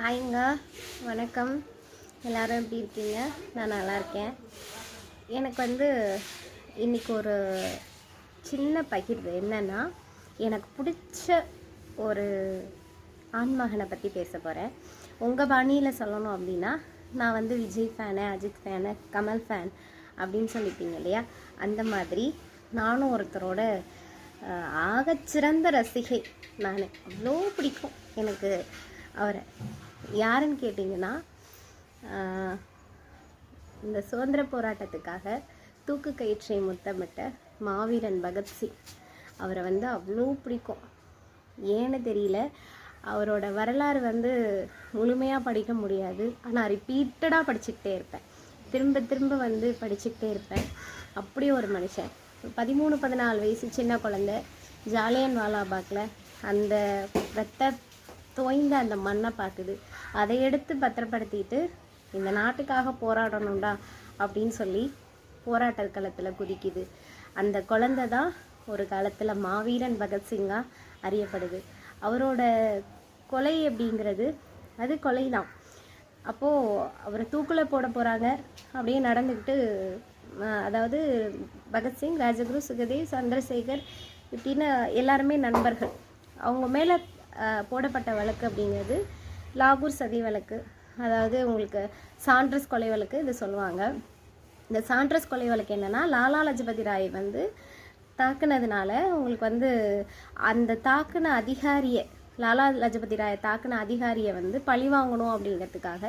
ஹாய்ங்க, வணக்கம். எல்லோரும் எப்படி இருக்கீங்க? நான் நல்லா இருக்கேன். எனக்கு இன்றைக்கி ஒரு சின்ன பகிர்வு என்னென்னா, எனக்கு பிடிச்ச ஒரு ஆண்மகனை பற்றி பேச போகிறேன். உங்கள் பாணியில் சொல்லணும் அப்படின்னா, நான் Vijay fan, Ajith fan, Kamal fan அப்படின்னு சொல்லிப்பீங்க இல்லையா? அந்த மாதிரி நானும் ஒருத்தரோட ஆகச்சிறந்த ரசிகை. நான் அவ்வளோ பிடிக்கும் எனக்கு அவரை. யாருன்னு கேட்டிங்கன்னா, இந்த சுதந்திர போராட்டத்துக்காக தூக்கு கயிற்றை முத்தமிட்ட மாவீரன் பகத்சிங். அவரை அவ்வளோ பிடிக்கும். ஏன்னு தெரியல. அவரோட வரலாறு முழுமையாக படிக்க முடியாது. ஆனால் ரிப்பீட்டடாக படிச்சுக்கிட்டே இருப்பேன். திரும்ப திரும்ப படிச்சுக்கிட்டே இருப்பேன். அப்படி ஒரு மனுஷன். 13-14 வயசு சின்ன குழந்தை ஜாலியன் வாலாபாக்கில் அந்த ரத்த தோய்ந்த அந்த மண்ணை பார்க்குது. அதை எடுத்து பத்திரப்படுத்திட்டு இந்த நாட்டுக்காக போராடணும்டா அப்படின்னு சொல்லி போராட்ட களத்தில் குதிக்குது. அந்த குழந்தை தான் ஒரு காலத்தில் மாவீரன் பகத்சிங்காக அறியப்படுது. அவரோட கொலை அப்படிங்கிறது அது கொலை தான். அப்போது அவரை தூக்கில் போட போகிறாங்க அப்படியே நடந்துக்கிட்டு, அதாவது பகத்சிங், ராஜகுரு, சுகதேவ், சந்திரசேகர் இப்படின்னு எல்லாருமே நண்பர்கள். அவங்க மேலே போடப்பட்ட வழக்கு அப்படிங்கிறது லாகூர் சதி வழக்கு. அதாவது உங்களுக்கு சாண்ட்ரஸ் கொலை வழக்கு இது சொல்லுவாங்க. இந்த சாண்ட்ரஸ் கொலை வழக்கு என்னென்னா, லாலா லஜபதி ராய் தாக்குனதுனால உங்களுக்கு அந்த தாக்குன அதிகாரியை, லாலா லஜபதி ராயை தாக்குன அதிகாரியை பழி வாங்கணும் அப்படிங்கிறதுக்காக,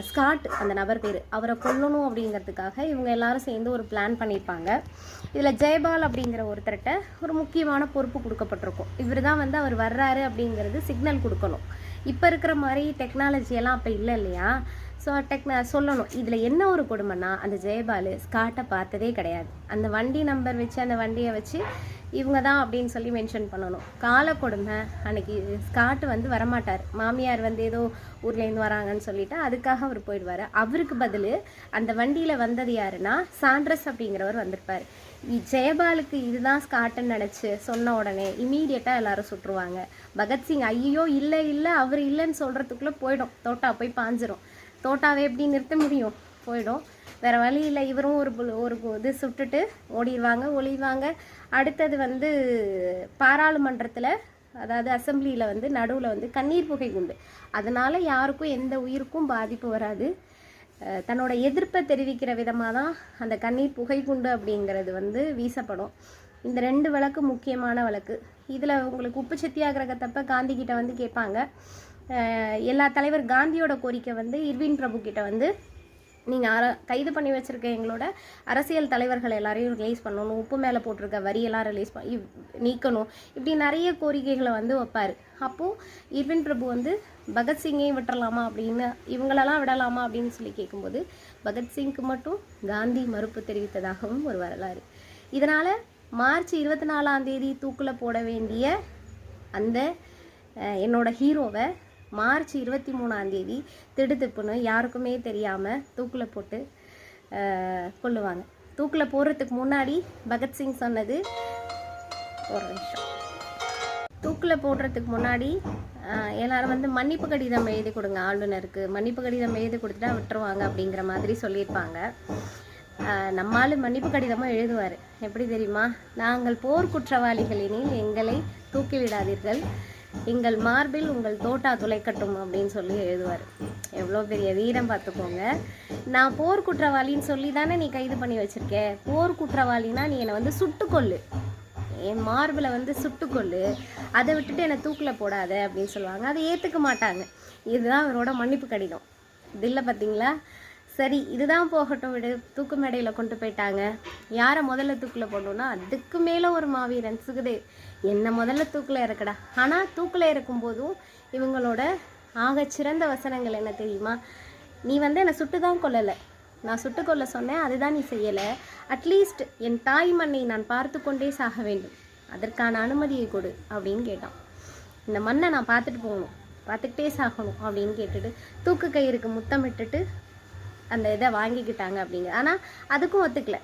ஸ்காட் அந்த நபர் பேர், அவரை கொல்லணும் அப்படிங்கிறதுக்காக இவங்க எல்லாரும் சேர்ந்து ஒரு பிளான் பண்ணியிருப்பாங்க. இதில் ஜெயபால் அப்படிங்கிற ஒருத்தர்கிட்ட ஒரு முக்கியமான பொறுப்பு கொடுக்கப்பட்டிருக்கும். இவர் தான் அவர் வர்றாரு அப்படிங்கிறது சிக்னல் கொடுக்கணும். இப்போ இருக்கிற மாதிரி டெக்னாலஜியெல்லாம் அப்போ இல்லை இல்லையா? ஸோ சொல்லணும். இதில் என்ன ஒரு கொடுமைன்னா, அந்த ஜெயபால் ஸ்காட்டை பார்த்ததே கிடையாது. அந்த வண்டி நம்பர் வச்சு அந்த வண்டியை வச்சு இவங்க தான் அப்படின்னு சொல்லி மென்ஷன் பண்ணணும். கால கொடுமை. அன்னைக்கு ஸ்காட்டு வரமாட்டார். மாமியார் ஏதோ ஊர்லேருந்து வராங்கன்னு சொல்லிட்டு அதுக்காக அவர் போயிடுவார். அவருக்கு பதில் அந்த வண்டியில் வந்தது யாருன்னா, சாண்ட்ரஸ் அப்படிங்கிறவர் வந்திருப்பார். ஜெயபாலுக்கு இதுதான் ஸ்காட்டுன்னு நினச்சி சொன்ன உடனே இமீடியட்டாக எல்லாரும் சுட்டுருவாங்க. பகத்சிங் ஐயோ இல்லை இல்லை அவர் இல்லைன்னு சொல்கிறதுக்குள்ளே போயிடும். தோட்டா போய் பாஞ்சிரும். தோட்டாவை எப்படி நிறுத்த முடியும்? போயிடும். வேறு வழி இல்லை. இவரும் ஒரு இது சுட்டுட்டு ஒளிவாங்க. அடுத்தது பாராளுமன்றத்தில், அதாவது அசம்பிளியில் நடுவில் கண்ணீர் புகை குண்டு. அதனால் யாருக்கும் எந்த உயிருக்கும் பாதிப்பு வராது. தன்னோட எதிர்ப்பை தெரிவிக்கிற விதமாக தான் அந்த கண்ணீர் புகை குண்டு அப்படிங்கிறது வீசப்படும். இந்த 2 வழக்கு முக்கியமான வழக்கு. இதில் உங்களுக்கு உப்பு சத்தியாகிரகத்தப்ப காந்தி கிட்ட கேட்பாங்க. எல்லா தலைவர் காந்தியோட கோரிக்கை இர்வின் பிரபு கிட்ட நீங்கள் கைது பண்ணி வச்சுருக்க எங்களோட அரசியல் தலைவர்கள் எல்லாரையும் ரிலீஸ் பண்ணணும், உப்பு மேலே போட்டிருக்க வரியெல்லாம் நீக்கணும், இப்படி நிறைய கோரிக்கைகளை வைப்பார். அப்போது இர்வின் பிரபு பகத்சிங்கையும் விட்டுறலாமா அப்படின்னு, இவங்களெல்லாம் விடலாமா அப்படின்னு சொல்லி கேட்கும்போது பகத்சிங்க்கு மட்டும் காந்தி மறுப்பு தெரிவித்ததாகவும் ஒரு வரலாறு. இதனால் மார்ச் 24ஆம் தேதி தூக்கில் போட வேண்டிய அந்த என்னோட ஹீரோவை மார்ச் 23ஆம் தேதி திடுத்துப்புன்னு யாருக்குமே தெரியாமல் தூக்கில் போட்டு கொல்லுவாங்க. தூக்கில் போடுறதுக்கு முன்னாடி பகத்சிங் சொன்னது, ஒரு நிமிஷம், தூக்கில் போடுறதுக்கு முன்னாடி எல்லாரும் மன்னிப்பு கடிதம் எழுதி கொடுங்க, ஆளுநருக்கு மன்னிப்பு கடிதம் எழுதி கொடுத்துட்டா விட்டுருவாங்க அப்படிங்கிற மாதிரி சொல்லியிருப்பாங்க. நம்மால் மன்னிப்பு கடிதமும் எழுதுவார். எப்படி தெரியுமா? நாங்கள் போர் குற்றவாளிகளினில் எங்களை தூக்கிவிடாதீர்கள், எங்கள் மார்பில் உங்கள் தோட்டா துளைக்கட்டும் அப்படின்னு சொல்லி எழுதுவார். எவ்வளோ பெரிய வீரம் பார்த்துக்கோங்க. நான் போர் குற்றவாளின்னு சொல்லி தானே நீ கைது பண்ணி வச்சுருக்க. போர் குற்றவாளினா நீ என்னை சுட்டுக்கொள்ளு, என் மார்பில் சுட்டுக்கொள்ளு, அதை விட்டுட்டு என்னை தூக்கில் போடாத அப்படின்னு சொல்லுவாங்க. அதை ஏற்றுக்க மாட்டாங்க. இதுதான் அவரோட மன்னிப்பு கடிதம். இது இல்லை பார்த்தீங்களா? சரி, இதுதான் போகட்டும் விடு. தூக்கு மேடையில் கொண்டு போயிட்டாங்க. யாரை முதல்ல தூக்கில் போடணும்னா, அதுக்கு மேலே ஒரு மாவீரன் சுகதேவ், என்னை முதல்ல தூக்கில் இறக்கடா. ஆனால் தூக்கில் இறக்கும்போதும் இவங்களோட ஆகச்சிறந்த வசனங்கள் என்ன தெரியுமா? நீ என்னை சுட்டு தான் கொல்லலை, நான் சுட்டு கொல்ல சொன்னேன், அதுதான் நீ செய்யலை. அட்லீஸ்ட் என் தாய் மண்ணை நான் பார்த்து கொண்டே சாக வேண்டும், அதற்கான அனுமதியை கொடு அப்படின்னு கேட்டான். இந்த மண்ணை நான் பார்த்துட்டு போகணும், பார்த்துக்கிட்டே சாகணும் அப்படின்னு கேட்டுட்டு தூக்கு கயிறுக்கு முத்தமிட்டுட்டு அந்த இதை வாங்கிக்கிட்டாங்க அப்படிங்க. ஆனால் அதுக்கும் ஒத்துக்கல.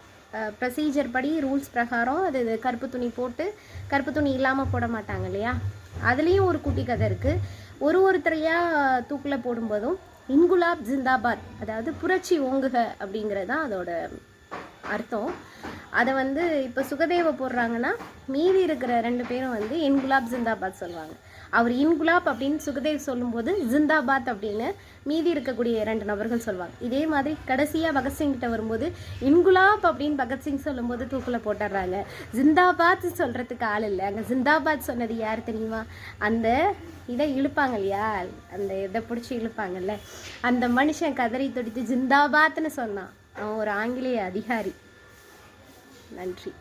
ப்ரொசீஜர் படி, ரூல்ஸ் பிரகாரம் அது கருப்பு துணி போட்டு, கருப்பு துணி இல்லாமல் போட மாட்டாங்க இல்லையா? அதுலேயும் ஒரு குட்டி கதை இருக்குது. ஒருத்தரையாக தூக்கில் போடும்போதும் இன்குலாப் ஜிந்தாபாத், அதாவது புரட்சி ஓங்குக அப்படிங்கிறது தான் அதோட அர்த்தம். அதை வந்து இப்போ சுகதேவ போடுறாங்கன்னா மீதி இருக்கிற 2 பேரும் வந்து இன்குலாப் ஜிந்தாபாத் சொல்லுவாங்க. அவர் இன்குலாப் அப்படின்னு சுகதேவ் சொல்லும்போது ஜிந்தாபாத் அப்படின்னு மீதி இருக்கக்கூடிய 2 நபர்கள் சொல்லுவாங்க. இதே மாதிரி கடைசியாக பகத்சிங் கிட்ட வரும்போது இன்குலாப் அப்படின்னு பகத்சிங் சொல்லும்போது தூக்கில் போட்டுடுறாங்க. ஜிந்தாபாத் சொல்கிறதுக்கு ஆள் இல்லை. அங்கே ஜிந்தாபாத் சொன்னது யார் தெரியுமா? அந்த இதை இழுப்பாங்க இல்லையா, அந்த இதை பிடிச்சி இழுப்பாங்கல்ல, அந்த மனுஷன் கதறி துடித்து ஜிந்தாபாத்னு சொன்னான். அவன் ஒரு ஆங்கிலேய அதிகாரி. நன்றி.